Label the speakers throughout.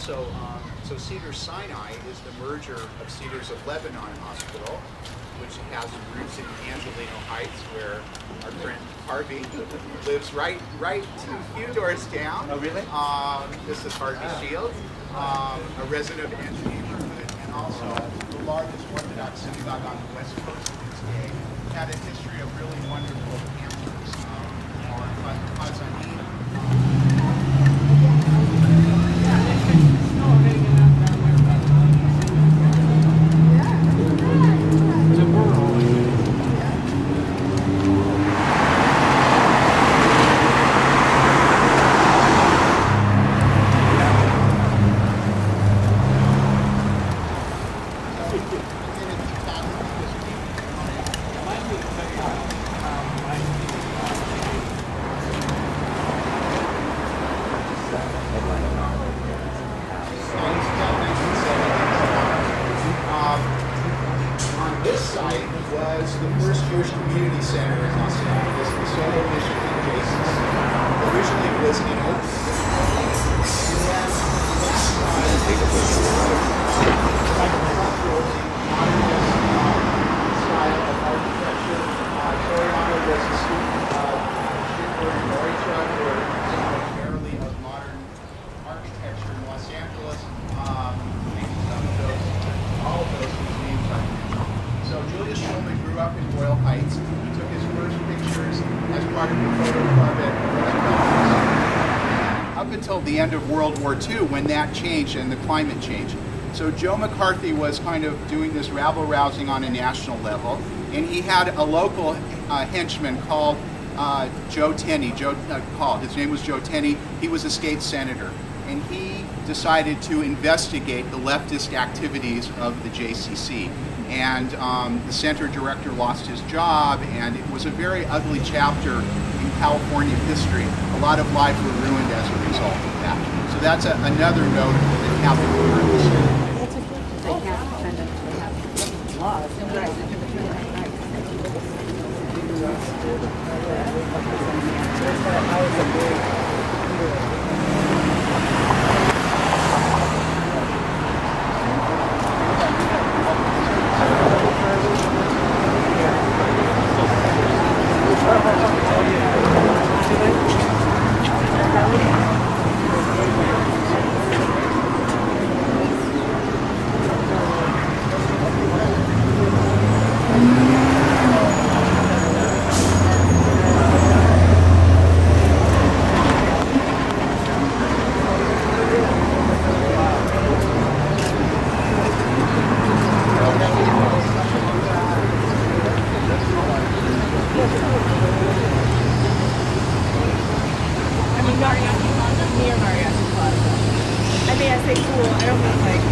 Speaker 1: also, so Cedars Sinai is the merger of Cedars of Lebanon Hospital, which has roots in Angelino Heights, where our friend Harvey lives right a few doors down.
Speaker 2: Oh, really?
Speaker 1: This is Harvey Shields, a resident of Angelino neighborhood, and also the largest Orthodox synagogue on the west coast of its day. Had a history of really wonderful campers, or Hazanim. This site was the first Jewish community center in Los Angeles, the Solo Mission adjacent. Originally it was in Oakland. And then that style of architecture. Toriano was a student of Schindler and Neustadt, who are primarily of modern architecture in Los Angeles. Maybe some of those, all of those whose names I mentioned. So Julius Shulman grew up in Boyle Heights. He took his first pictures as part of the photo club at up until the end of World War II, when that changed and the climate changed. So Joe McCarthy was kind of doing this rabble-rousing on a national level, and he had a local henchman called Joe Tenney. His name was Joe Tenney. He was a state senator, and he decided to investigate the leftist activities of the JCC. And the center director lost his job, and it was a very ugly chapter in California history. A lot of lives were ruined as a result of that. So that's another note that happened here.
Speaker 3: They can't defend it. They have laws.
Speaker 4: Near Mariachi Plaza. I mean, I say cool. I don't mean like.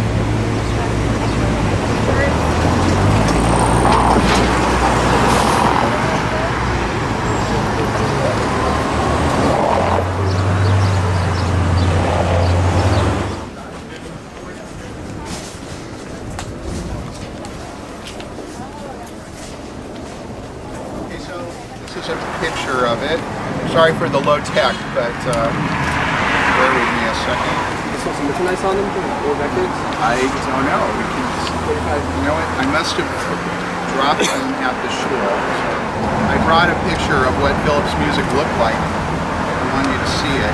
Speaker 1: Okay, so this is a picture of it. Sorry for the low tech, but bear with me a second.
Speaker 2: You saw some merchandise on them or records?
Speaker 1: I don't know. You know what? I must have dropped them at the Shul. I brought a picture of what Phillips music looked like. I want you to see it.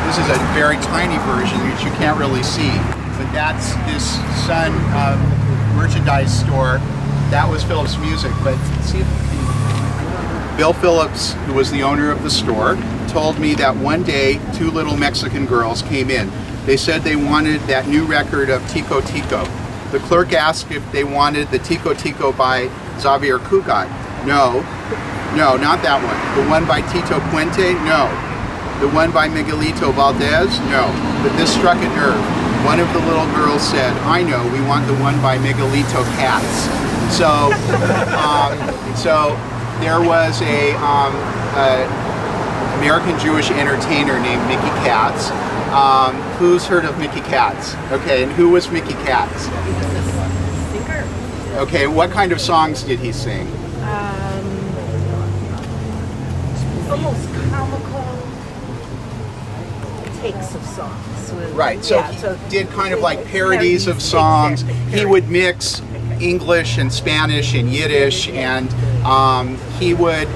Speaker 1: This is a very tiny version which you can't really see, but that's this Sun merchandise store. That was Phillips music, but see if Bill Phillips, who was the owner of the store, told me that one day two little Mexican girls came in. They said they wanted that new record of Tico Tico. The clerk asked if they wanted the Tico Tico by Xavier Cugat. No, not that one. The one by Tito Puente? No. The one by Miguelito Valdez? No. But this struck a nerve. One of the little girls said, I know, we want the one by Miguelito Katz. So, there was a American Jewish entertainer named Mickey Katz. Who's heard of Mickey Katz? Okay, and who was Mickey Katz?
Speaker 4: Singer.
Speaker 1: Okay, what kind of songs did he sing?
Speaker 4: Almost comical. takes of songs.
Speaker 1: Right, so
Speaker 4: Yeah,
Speaker 1: he did kind of like parodies of songs.
Speaker 4: Exactly,
Speaker 1: He would mix English and Spanish and Yiddish, and he would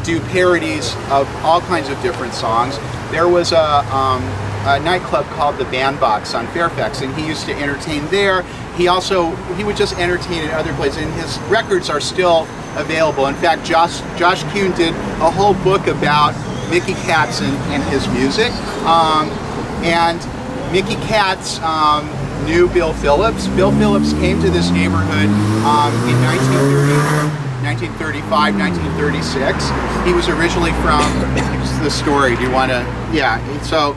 Speaker 1: do parodies of all kinds of different songs. There was a nightclub called the Bandbox on Fairfax, and he used to entertain there. He would just entertain in other places, and his records are still available. In fact, Josh Kuhn did a whole book about Mickey Katz and his music. And Mickey Katz knew Bill Phillips. Bill Phillips came to this neighborhood in 1935, 1936. He was originally from the story. Do you want to? Yeah. So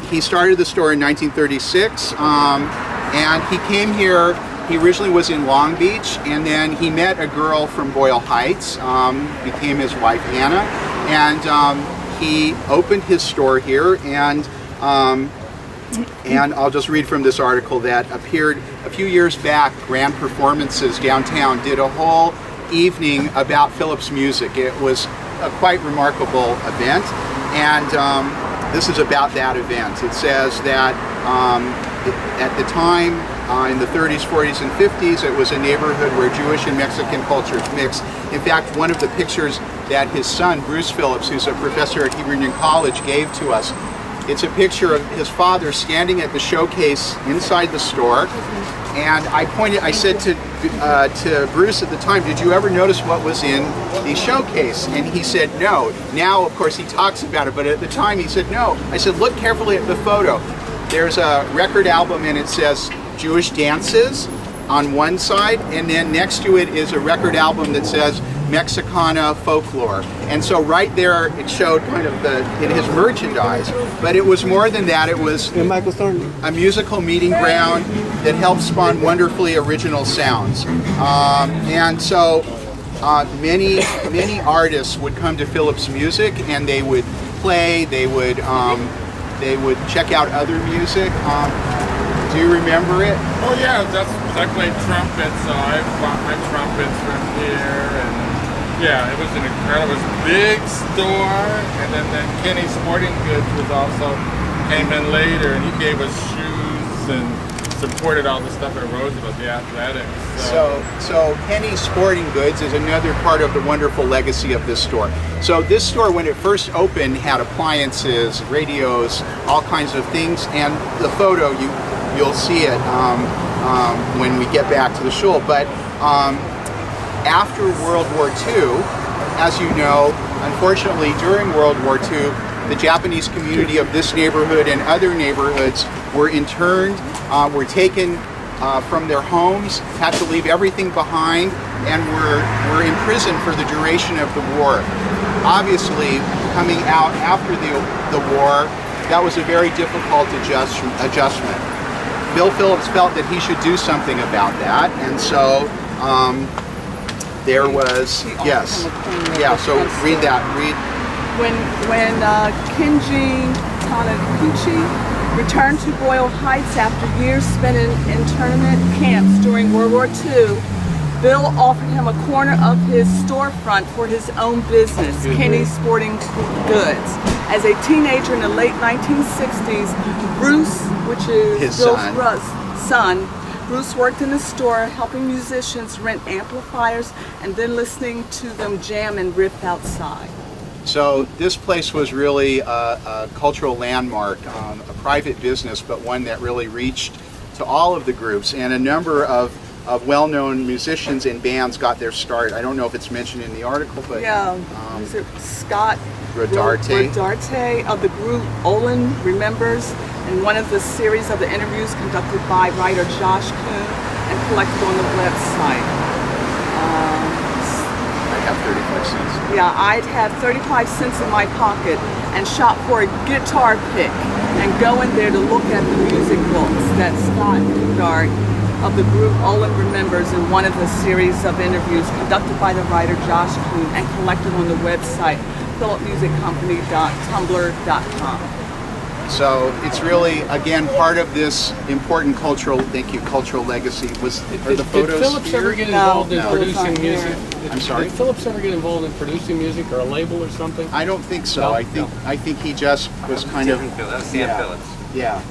Speaker 1: he started the store in 1936, and he came here. He originally was in Long Beach, and then he met a girl from Boyle Heights, became his wife Anna, and he opened his store here. And I'll just read from this article that appeared a few years back. Grand Performances downtown did a whole evening about Phillips music. It was a quite remarkable event, and this is about that event. It says that at the time, in the 30s, 40s, and 50s, it was a neighborhood where Jewish and Mexican cultures mixed. In fact, one of the pictures that his son, Bruce Phillips, who's a professor at Hebrew Union College, gave to us, it's a picture of his father standing at the showcase inside the store. And I said to Bruce at the time, did you ever notice what was in the showcase? And he said no. Now, of course, he talks about it, but at the time he said no. I said, look carefully at the photo. There's a record album, and it says Jewish dances on one side, and then next to it is a record album that says Mexicana folklore. And so right there it showed kind of in his merchandise, but it was more than that. It was a musical meeting ground that helped spawn wonderfully original sounds. And so many artists would come to Phillips Music, and they would play, they would check out other music. Do you remember it?
Speaker 5: Oh yeah, I played trumpets, so I bought my trumpets from here, and yeah, it was an incredible, big store. And then Kenny Sporting Goods came in later, and he gave us shoes and supported all the stuff at Roosevelt, the athletics.
Speaker 1: So Kenny Sporting Goods is another part of the wonderful legacy of this store. So this store, when it first opened, had appliances, radios, all kinds of things, and the photo you'll see it when we get back to the Shul. But after World War II, as you know, unfortunately during World War II, the Japanese community of this neighborhood and other neighborhoods were interned, were taken from their homes, had to leave everything behind, and were imprisoned for the duration of the war. Obviously, coming out after the war, that was a very difficult adjustment. Bill Phillips felt that he should do something about that, and so there was, yes, yeah, so read that,
Speaker 6: When Kenji Taniguchi returned to Boyle Heights after years spent in internment camps during World War II, Bill offered him a corner of his storefront for his own business, Kenny's Sporting Goods. As a teenager in the late 1960s, Bruce, which is
Speaker 1: his
Speaker 6: Bill's son, Bruce worked in the store helping musicians rent amplifiers and then listening to them jam and riff outside.
Speaker 1: So this place was really a cultural landmark, a private business, but one that really reached to all of the groups, and a number of well-known musicians and bands got their start. I don't know if it's mentioned in the article, but
Speaker 6: yeah, is it Scott
Speaker 1: Rodarte
Speaker 6: of the group Olin Remembers, in one of the series of the interviews conducted by writer Josh Kuhn and collected on the website.
Speaker 1: I have 35 cents.
Speaker 6: Yeah, I'd have 35 cents in my pocket and shop for a guitar pick and go in there to look at the music books that Scott Dart of the group Olin Remembers in one of the series of interviews conducted by the writer Josh Kuhn and collected on the website philipmusiccompany.tumblr.com.
Speaker 1: So it's really, again, part of this important cultural, thank you, cultural legacy. Are the photos
Speaker 2: Did Phillips
Speaker 1: here?
Speaker 2: ever get involved in
Speaker 1: No.
Speaker 2: producing
Speaker 6: Phillips
Speaker 2: music?
Speaker 6: aren't
Speaker 1: I'm sorry?
Speaker 2: Did Phillips ever get involved in producing music or a label or something?
Speaker 1: I don't think so.
Speaker 2: No?
Speaker 1: I think he just was kind of,
Speaker 7: That was Sam
Speaker 1: yeah.
Speaker 7: Phillips.
Speaker 1: yeah,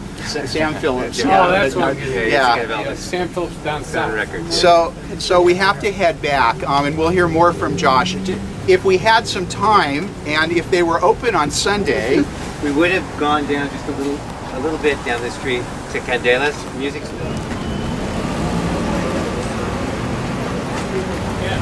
Speaker 1: Sam Phillips.
Speaker 7: Yeah.
Speaker 2: Oh, that's
Speaker 1: but-
Speaker 2: what.
Speaker 1: Yeah.
Speaker 2: Yeah, Sam Phillips down south.
Speaker 7: Records.
Speaker 1: So we have to head back, and we'll hear more from Josh. If we had some time, and if they were open on Sunday,
Speaker 7: We would have gone down just a little bit down the street to Candela's music store.
Speaker 2: Yeah.